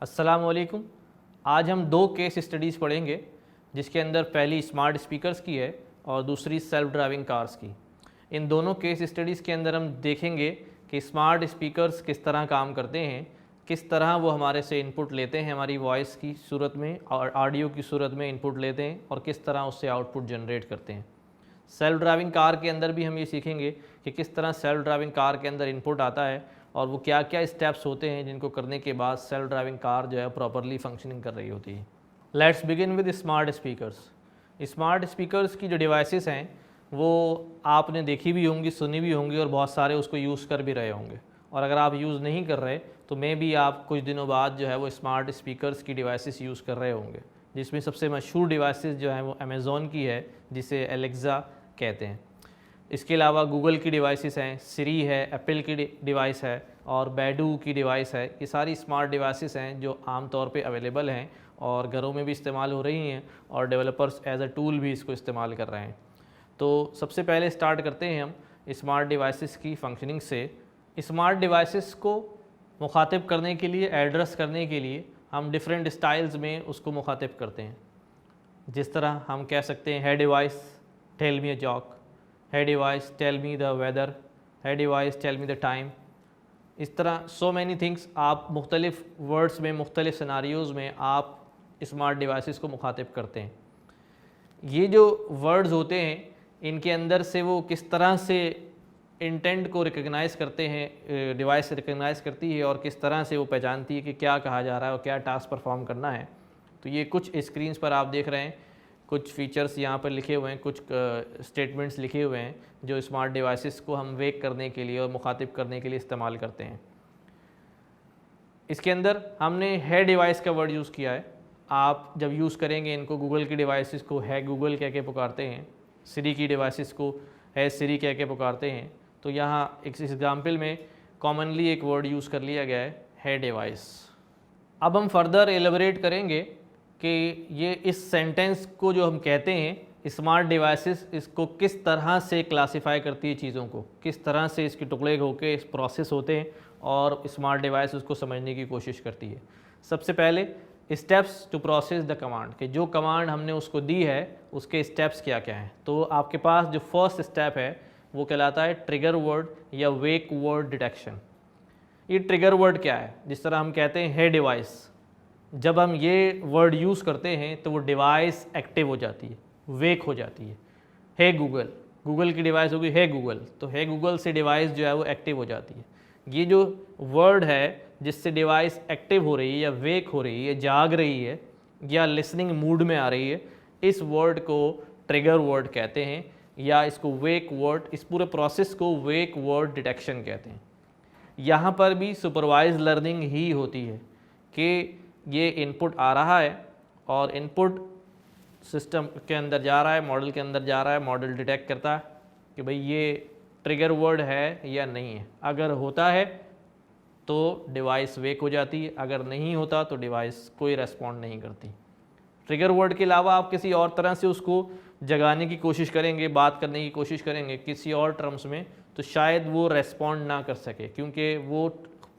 अस्सलाम वालेकुम। आज हम दो केस स्टडीज़ पढ़ेंगे जिसके अंदर पहली स्मार्ट स्पीकर्स की है और दूसरी सेल्फ ड्राइविंग कार्स की। इन दोनों केस स्टडीज़ के अंदर हम देखेंगे कि स्मार्ट स्पीकर्स किस तरह काम करते हैं, किस तरह वो हमारे से इनपुट लेते हैं, हमारी वॉइस की सूरत में और ऑडियो की सूरत में इनपुट लेते हैं और किस तरह उससे आउटपुट जनरेट करते हैं। सेल्फ ड्राइविंग कार के अंदर भी हम ये सीखेंगे कि किस तरह सेल्फ ड्राइविंग कार के अंदर इनपुट आता है और वो क्या क्या स्टेप्स होते हैं जिनको करने के बाद सेल्फ ड्राइविंग कार जो है प्रॉपरली फंक्शनिंग कर रही होती है। Let's begin with smart speakers. Smart speakers की जो डिवाइसेस हैं वो आपने देखी भी होंगी, सुनी भी होंगी और बहुत सारे उसको यूज़ कर भी रहे होंगे। और अगर आप यूज़ नहीं कर रहे तो मे भी आप कुछ दिनों बाद जो है वो स्मार्ट स्पीकर्स की डिवाइसेस यूज़ कर रहे होंगे, जिसमें सबसे मशहूर डिवाइसेस जो हैं वो अमेज़ॉन की है जिसे एलेक्सा कहते हैं। इसके अलावा गूगल की डिवाइसेस हैं, सिरी है, एप्पल की डिवाइस है और बैडू की डिवाइस है। ये सारी स्मार्ट डिवाइसेस हैं जो आम तौर पे अवेलेबल हैं और घरों में भी इस्तेमाल हो रही हैं और डेवलपर्स एज अ टूल भी इसको इस्तेमाल कर रहे हैं। तो सबसे पहले स्टार्ट करते हैं हम स्मार्ट डिवाइसेस की फंक्शनिंग से। स्मार्ट डिवाइसेस को मुखातिब करने के लिए, एड्रेस करने के लिए हम डिफरेंट स्टाइल्स में उसको मुखातिब करते हैं। जिस तरह हम कह सकते हैं, hey device tell me a joke, hey device tell me the weather, hey device tell me the time. इस तरह सो मैनी थिंग्स आप मुख्तलिफ़ वर्ड्स में, मुख्तलिफ़ सिनारियोज़ में आप स्मार्ट डिवाइसेस को मुखातिब करते हैं। ये जो वर्ड्स होते हैं इनके अंदर से वो किस तरह से इंटेंट को रिकग्नाइज़ करते हैं, डिवाइस रिकग्नाइज़ करती है और किस तरह से वो पहचानती है कि क्या कहा जा रहा है और क्या टास्क परफॉर्म करना है। तो ये कुछ स्क्रीन्स पर आप देख रहे हैं, कुछ फीचर्स यहाँ पर लिखे हुए हैं, कुछ स्टेटमेंट्स लिखे हुए हैं जो स्मार्ट डिवाइसेस को हम वेक करने के लिए और मुखातिब करने के लिए इस्तेमाल करते हैं। इसके अंदर हमने है डिवाइस का वर्ड यूज़ किया है। आप जब यूज़ करेंगे इनको, गूगल की डिवाइसेस को है गूगल कह के पुकारते हैं, सिरी की डिवाइसेस को है सिरी कह के पुकारते हैं। तो यहाँ एक एग्जाम्पल में कॉमनली एक वर्ड यूज़ कर लिया गया है डिवाइस। अब हम फर्दर एलेबोरेट करेंगे कि ये इस सेंटेंस को जो हम कहते हैं स्मार्ट डिवाइसेस, इसको किस तरह से क्लासिफाई करती है चीज़ों को, किस तरह से इसके टुकड़े होके प्रोसेस होते हैं और स्मार्ट डिवाइस उसको समझने की कोशिश करती है। सबसे पहले steps to process the command, कि जो कमांड हमने उसको दी है उसके स्टेप्स क्या क्या हैं। तो आपके पास जो फर्स्ट स्टेप है वो कहलाता है ट्रिगर वर्ड या वेक वर्ड डिटेक्शन। ये ट्रिगर वर्ड क्या है? जिस तरह हम कहते हैं है डिवाइस, जब हम ये वर्ड यूज़ करते हैं तो वो डिवाइस एक्टिव हो जाती है, वेक हो जाती है। है गूगल, गूगल की डिवाइस होगी है गूगल, तो है गूगल से डिवाइस जो है वो एक्टिव हो जाती है। ये जो वर्ड है जिससे डिवाइस एक्टिव हो रही है या वेक हो रही है, जाग रही है या लिसनिंग मूड में आ रही है, इस वर्ड को ट्रिगर वर्ड कहते हैं या इसको वेक वर्ड, इस पूरे प्रोसेस को वेक वर्ड डिटेक्शन कहते हैं। यहाँ पर भी सुपरवाइज लर्निंग ही होती है कि ये इनपुट आ रहा है और इनपुट सिस्टम के अंदर जा रहा है, मॉडल के अंदर जा रहा है, मॉडल डिटेक्ट करता है कि भाई ये ट्रिगर वर्ड है या नहीं है। अगर होता है तो डिवाइस वेक हो जाती है, अगर नहीं होता तो डिवाइस कोई रेस्पॉन्ड नहीं करती। ट्रिगर वर्ड के अलावा आप किसी और तरह से उसको जगाने की कोशिश करेंगे, बात करने की कोशिश करेंगे किसी और टर्म्स में, तो शायद वो रेस्पॉन्ड ना कर सके क्योंकि वो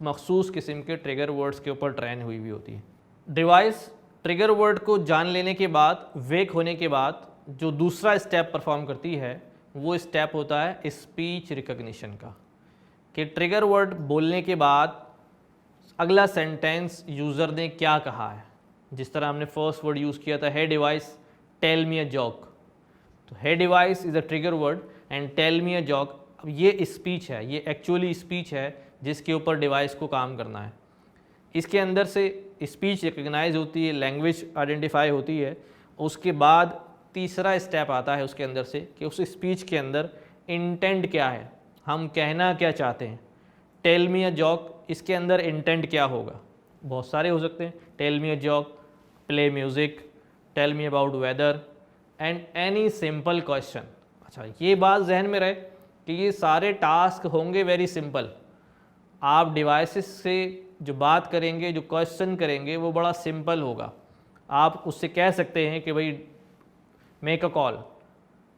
मखसूस किस्म के ट्रिगर वर्ड्स के ऊपर ट्रेन हुई होती है। डिवाइस ट्रिगर वर्ड को जान लेने के बाद, वेक होने के बाद जो दूसरा स्टेप परफॉर्म करती है वो स्टेप होता है स्पीच रिकग्निशन का, कि ट्रिगर वर्ड बोलने के बाद अगला सेंटेंस यूज़र ने क्या कहा है। जिस तरह हमने फर्स्ट वर्ड यूज़ किया था hey device tell me a joke, तो hey device is a trigger word and tell me a joke, अब ये स्पीच है, ये एक्चुअली स्पीच है जिसके ऊपर डिवाइस को काम करना है। इसके अंदर से स्पीच रिकग्नाइज होती है, लैंग्वेज आइडेंटिफाई होती है। उसके बाद तीसरा स्टेप आता है उसके अंदर से कि उस स्पीच के अंदर इंटेंट क्या है, हम कहना क्या चाहते हैं। टेल मी अ जोक, इसके अंदर इंटेंट क्या होगा? बहुत सारे हो सकते हैं। Tell me a joke, play music, tell me about weather and any simple question. अच्छा, ये बात जहन में रहे कि ये सारे टास्क होंगे वेरी सिंपल। आप डिवाइसेस से जो बात करेंगे, जो क्वेश्चन करेंगे वो बड़ा सिंपल होगा। आप उससे कह सकते हैं कि भाई मेक अ कॉल,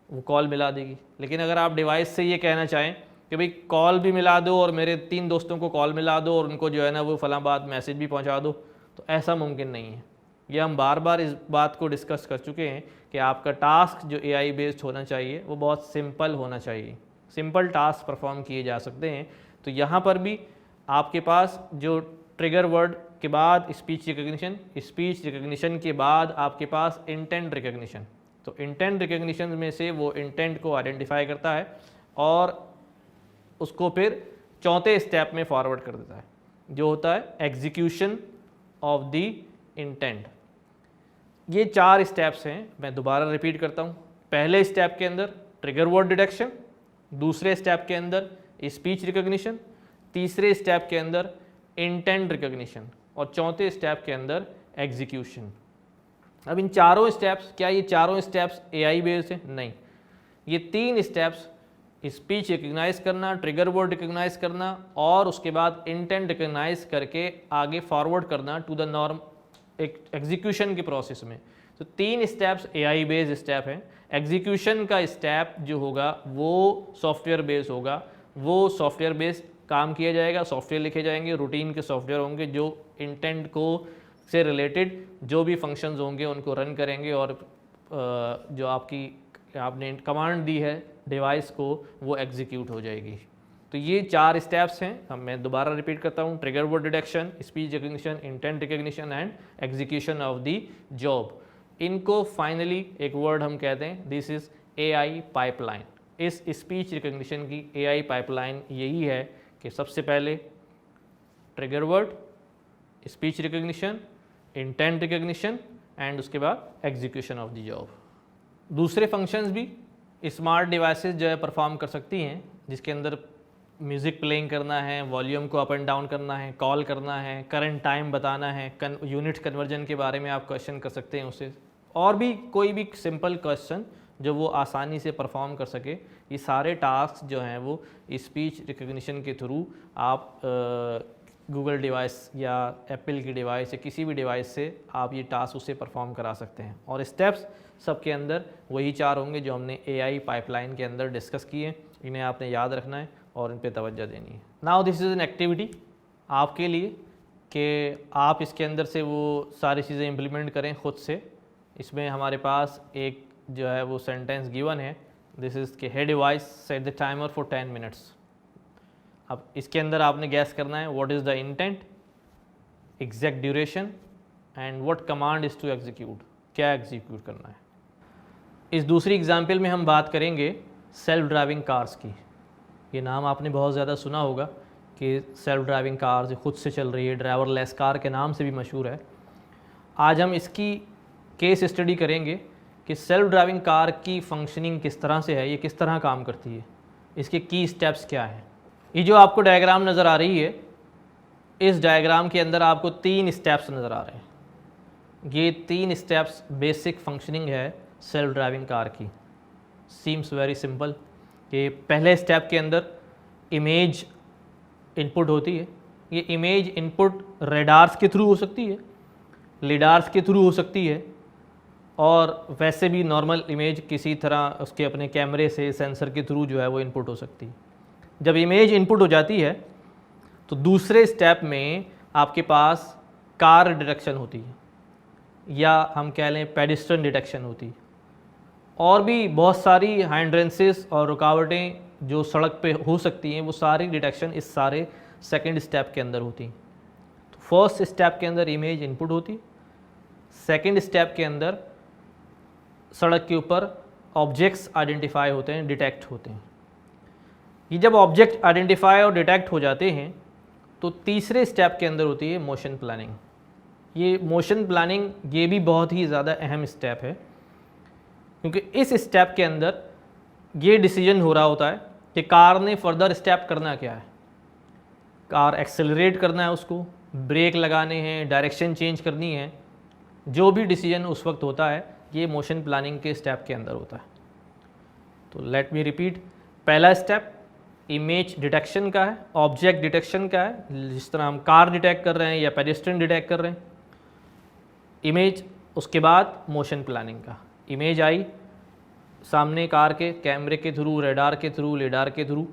वो कॉल मिला देगी। लेकिन अगर आप डिवाइस से ये कहना चाहें कि भाई कॉल भी मिला दो और मेरे 3 दोस्तों को कॉल मिला दो और उनको जो है ना वो फलां बात मैसेज भी पहुंचा दो, तो ऐसा मुमकिन नहीं है। ये हम बार बार इस बात को डिस्कस कर चुके हैं कि आपका टास्क जो AI बेस्ड होना चाहिए वो बहुत सिंपल होना चाहिए, सिंपल टास्क परफॉर्म किए जा सकते हैं। तो यहाँ पर भी आपके पास जो ट्रिगर वर्ड के बाद स्पीच रिकग्निशन, स्पीच रिकग्निशन के बाद आपके पास इंटेंट रिकग्निशन। तो इंटेंट रिकग्निशन में से वो इंटेंट को आइडेंटिफाई करता है और उसको फिर चौथे स्टेप में फॉरवर्ड कर देता है, जो होता है एग्जीक्यूशन ऑफ द इंटेंट। ये 4 स्टेप्स हैं, मैं दोबारा रिपीट करता हूँ। पहले स्टेप के अंदर ट्रिगर वर्ड डिटेक्शन, दूसरे स्टेप के अंदर स्पीच रिकग्निशन, तीसरे स्टेप के अंदर इंटेंट रिकग्निशन और चौथे स्टेप के अंदर एग्जीक्यूशन। अब इन चारों स्टेप्स, क्या ये चारों स्टेप्स AI बेस्ड हैं? नहीं, ये 3 स्टेप्स स्पीच रिकग्नाइज करना, ट्रिगर वर्ड रिकग्नाइज करना और उसके बाद इंटेंट रिकग्नाइज करके आगे फॉरवर्ड करना टू द नॉर्म एग्जीक्यूशन के प्रोसेस में। तो 3 स्टेप्स AI बेस्ड स्टेप हैं। एग्जीक्यूशन का स्टेप जो होगा वो सॉफ्टवेयर बेस्ड होगा, वो सॉफ्टवेयर बेस्ड काम किया जाएगा, सॉफ्टवेयर लिखे जाएंगे, रूटीन के सॉफ्टवेयर होंगे जो इंटेंट को से रिलेटेड जो भी फंक्शंस होंगे उनको रन करेंगे और जो आपने कमांड दी है डिवाइस को वो एग्जीक्यूट हो जाएगी। तो ये 4 स्टेप्स हैं। अब मैं दोबारा रिपीट करता हूँ, trigger word detection, speech recognition, intent recognition and execution of the job. इनको फाइनली एक वर्ड हम कहते हैं, दिस इज AI पाइपलाइन। इस स्पीच रिकग्निशन की AI पाइपलाइन यही है कि सबसे पहले trigger word, speech recognition, intent recognition and उसके बाद एग्जीक्यूशन ऑफ द जॉब। दूसरे फंक्शंस भी स्मार्ट डिवाइसेस जो है परफॉर्म कर सकती हैं, जिसके अंदर म्यूज़िक प्लेइंग करना है, वॉल्यूम को अप एंड डाउन करना है, कॉल करना है, करंट टाइम बताना है, यूनिट कन्वर्जन के बारे में आप क्वेश्चन कर सकते हैं उससे, और भी कोई भी सिंपल क्वेश्चन जो वो आसानी से परफॉर्म कर सके। ये सारे टास्क जो हैं वो स्पीच रिकग्निशन के थ्रू आप गूगल डिवाइस या एप्पल की डिवाइस या किसी भी डिवाइस से आप ये टास्क उसे परफॉर्म करा सकते हैं। और स्टेप्स सबके अंदर वही 4 होंगे जो हमने AI पाइपलाइन के अंदर डिस्कस किए। इन्हें आपने याद रखना है और इन पे तवज्जो देनी है। Now this is an activity आपके लिए कि आप इसके अंदर से वो सारी चीज़ें इम्प्लीमेंट करें खुद से। इसमें हमारे पास एक जो है वो सेंटेंस गिवन है, दिस इज़ के hey device set the timer for 10 minutes. अब इसके अंदर आपने गैस करना है what is the intent, exact duration and what command is to execute, क्या एग्जीक्यूट करना है। इस दूसरी एग्जाम्पल में हम बात करेंगे सेल्फ ड्राइविंग कार्स की। ये नाम आपने बहुत ज़्यादा सुना होगा कि सेल्फ ड्राइविंग कार्स खुद से चल रही है, ड्राइवरलेस कार के नाम से भी मशहूर है। आज हम इसकी केस स्टडी करेंगे कि सेल्फ ड्राइविंग कार की फंक्शनिंग किस तरह से है, ये किस तरह काम करती है, इसके की स्टेप्स क्या हैं। ये जो आपको डायग्राम नज़र आ रही है, इस डायग्राम के अंदर आपको 3 स्टेप्स नज़र आ रहे हैं। ये 3 स्टेप्स बेसिक फंक्शनिंग है सेल्फ ड्राइविंग कार की। सीम्स वेरी सिंपल कि पहले स्टेप के अंदर इमेज इनपुट होती है। ये इमेज इनपुट रेडार्स के थ्रू हो सकती है, लिडार्स के थ्रू हो सकती है, और वैसे भी नॉर्मल इमेज किसी तरह उसके अपने कैमरे से सेंसर के थ्रू जो है वो इनपुट हो सकती है। जब इमेज इनपुट हो जाती है तो दूसरे स्टेप में आपके पास कार डिटेक्शन होती है, या हम कह लें पेडिस्ट्रियन डिटेक्शन होती है। और भी बहुत सारी हाइंड्रेंसेस और रुकावटें जो सड़क पे हो सकती हैं, वो सारी डिटेक्शन इस सारे सेकंड स्टेप के अंदर होती हैं। तो फर्स्ट स्टेप के अंदर इमेज इनपुट होती, सेकंड स्टेप के अंदर सड़क के ऊपर ऑब्जेक्ट्स आइडेंटिफाई होते हैं, डिटेक्ट होते हैं। ये जब ऑब्जेक्ट आइडेंटिफाई और डिटेक्ट हो जाते हैं तो तीसरे स्टेप के अंदर होती है मोशन प्लानिंग। ये मोशन प्लानिंग ये भी बहुत ही ज़्यादा अहम स्टेप है, क्योंकि इस स्टेप के अंदर ये डिसीजन हो रहा होता है कि कार ने फर्दर स्टेप करना क्या है। कार एक्सेलरेट करना है, उसको ब्रेक लगाने हैं, डायरेक्शन चेंज करनी है, जो भी डिसीजन उस वक्त होता है ये मोशन प्लानिंग के स्टेप के अंदर होता है। तो लेट मी रिपीट, पहला स्टेप इमेज डिटेक्शन का है, ऑब्जेक्ट डिटेक्शन का है, जिस तरह हम कार डिटेक्ट कर रहे हैं या पेडेस्ट्रियन डिटेक्ट कर रहे हैं इमेज। उसके बाद मोशन प्लानिंग का, इमेज आई सामने कार के कैमरे के थ्रू, रेडार के थ्रू, लिडार के थ्रू,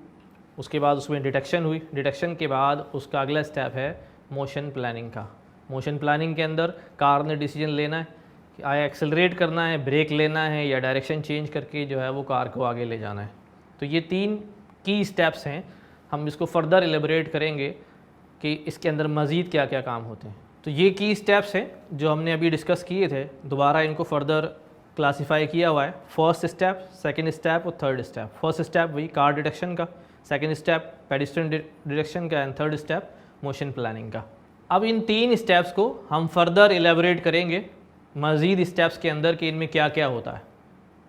उसके बाद उसमें डिटेक्शन हुई, डिटेक्शन के बाद उसका अगला स्टेप है मोशन प्लानिंग का। मोशन प्लानिंग के अंदर कार ने डिसीजन लेना है कि आया एक्सेलरेट करना है, ब्रेक लेना है या डायरेक्शन चेंज करके जो है वो कार को आगे ले जाना है। तो ये 3 की स्टेप्स हैं। हम इसको फर्दर एलेबोरेट करेंगे कि इसके अंदर मज़ीद क्या क्या काम होते हैं। तो ये की स्टेप्स हैं जो हमने अभी डिस्कस किए थे, दोबारा इनको फर्दर क्लासीफाई किया हुआ है। फर्स्ट स्टेप, सेकंड स्टेप और थर्ड स्टेप। फर्स्ट स्टेप वही कार डिटेक्शन का, सेकंड स्टेप पेडेस्ट्रियन डिटेक्शन का and third step motion planning का। अब इन 3 स्टेप्स को हम फर्दर एलेबोरेट करेंगे मज़ीद स्टेप्स के अंदर कि इनमें क्या क्या होता है।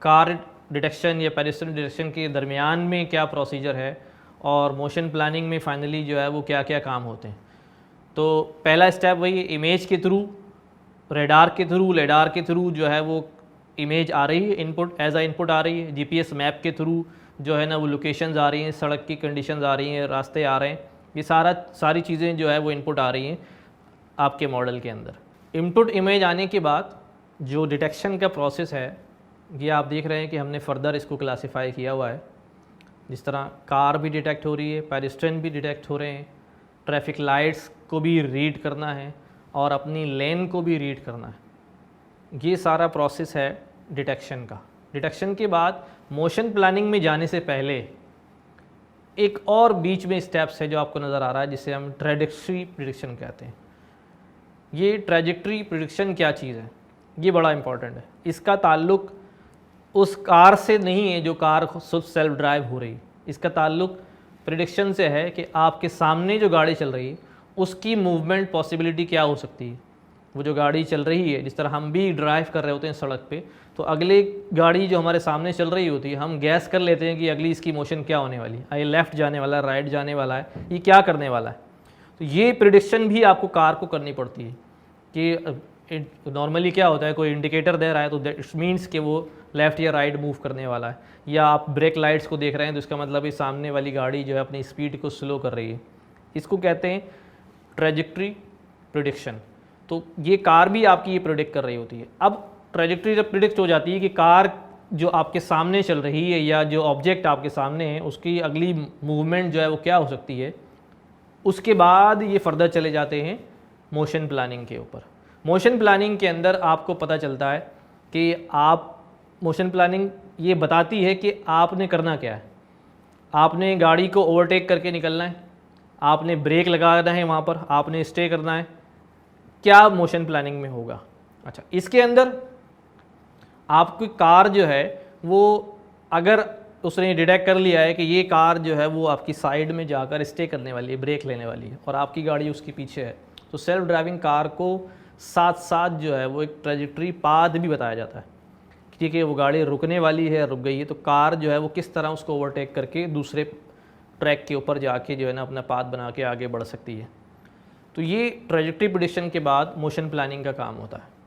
कार डिटेक्शन या पेडेस्ट्रियन डिटेक्शन के दरमियान में क्या प्रोसीजर है और मोशन प्लानिंग में फाइनली जो है वो क्या क्या काम होते हैं। तो पहला स्टेप वही इमेज के थ्रू, रेडार के थ्रू जो है वो इमेज आ रही है, इनपुट एज आ इनपुट आ रही है। जीपीएस मैप के थ्रू जो है ना वो लोकेशंस आ रही हैं, सड़क की कंडीशंस आ रही हैं, रास्ते आ रहे हैं, ये सारी चीज़ें जो है वो इनपुट आ रही हैं आपके मॉडल के अंदर। इनपुट इमेज आने के बाद जो डिटेक्शन का प्रोसेस है ये आप देख रहे हैं कि हमने फर्दर इसको क्लासीफाई किया हुआ है। जिस तरह कार भी डिटेक्ट हो रही है, पेडेस्ट्रियन भी डिटेक्ट हो रहे हैं, ट्रैफिक लाइट्स को भी रीड करना है और अपनी लेन को भी रीड करना है। ये सारा प्रोसेस है डिटेक्शन का। डिटेक्शन के बाद मोशन प्लानिंग में जाने से पहले एक और बीच में स्टेप्स है जो आपको नज़र आ रहा है, जिसे हम ट्रैजेक्टरी प्रिडिक्शन कहते हैं। ये ट्रैजेक्टरी प्रिडिक्शन क्या चीज़ है, ये बड़ा इंपॉर्टेंट है। इसका ताल्लुक उस कार से नहीं है जो कार खुद सेल्फ ड्राइव हो रही, इसका ताल्लुक प्रिडिक्शन से है कि आपके सामने जो गाड़ी चल रही है उसकी मूवमेंट पॉसिबिलिटी क्या हो सकती है। वो जो गाड़ी चल रही है, जिस तरह हम भी ड्राइव कर रहे होते हैं सड़क पे, तो अगली गाड़ी जो हमारे सामने चल रही होती है हम गैस कर लेते हैं कि अगली इसकी मोशन क्या होने वाली है, ये लेफ़्ट जाने वाला है, राइट जाने वाला है, ये क्या करने वाला है। तो ये प्रिडिक्शन भी आपको कार को करनी पड़ती है कि नॉर्मली क्या होता है, कोई इंडिकेटर दे रहा है तो इट मीन्स कि वो लेफ़्ट या राइट मूव करने वाला है, या आप ब्रेक लाइट्स को देख रहे हैं तो इसका मतलब है सामने वाली गाड़ी जो है अपनी स्पीड को स्लो कर रही है। इसको कहते हैं ट्रैजेक्टरी प्रिडिक्शन। तो ये कार भी आपकी ये प्रिडिक्ट कर रही होती है। अब ट्रैजेक्टरी जब प्रिडिक्ट हो जाती है कि कार जो आपके सामने चल रही है या जो ऑब्जेक्ट आपके सामने है उसकी अगली मूवमेंट जो है वो क्या हो सकती है, उसके बाद ये फर्दर चले जाते हैं मोशन प्लानिंग के ऊपर। मोशन प्लानिंग के अंदर आपको पता चलता है कि आप मोशन प्लानिंग ये बताती है कि आपने करना क्या है। आपने गाड़ी को ओवरटेक करके निकलना है, आपने ब्रेक लगाना है, वहाँ पर आपने स्टे करना है, क्या मोशन प्लानिंग में होगा। अच्छा, इसके अंदर आपकी कार जो है वो अगर उसने डिटेक्ट कर लिया है कि ये कार जो है वो आपकी साइड में जाकर स्टे करने वाली है, ब्रेक लेने वाली है और आपकी गाड़ी उसके पीछे है, तो सेल्फ ड्राइविंग कार को साथ साथ जो है वो एक ट्रैजेक्टरी पाथ भी बताया जाता है। ठीक है, वो गाड़ी रुकने वाली है, रुक गई है, तो कार जो है वो किस तरह उसको ओवरटेक करके दूसरे ट्रैक के ऊपर जाके जो है ना अपना पाथ बना के आगे बढ़ सकती है। तो ये ट्रैजेक्टरी प्रिडिक्शन के बाद मोशन प्लानिंग का काम होता है।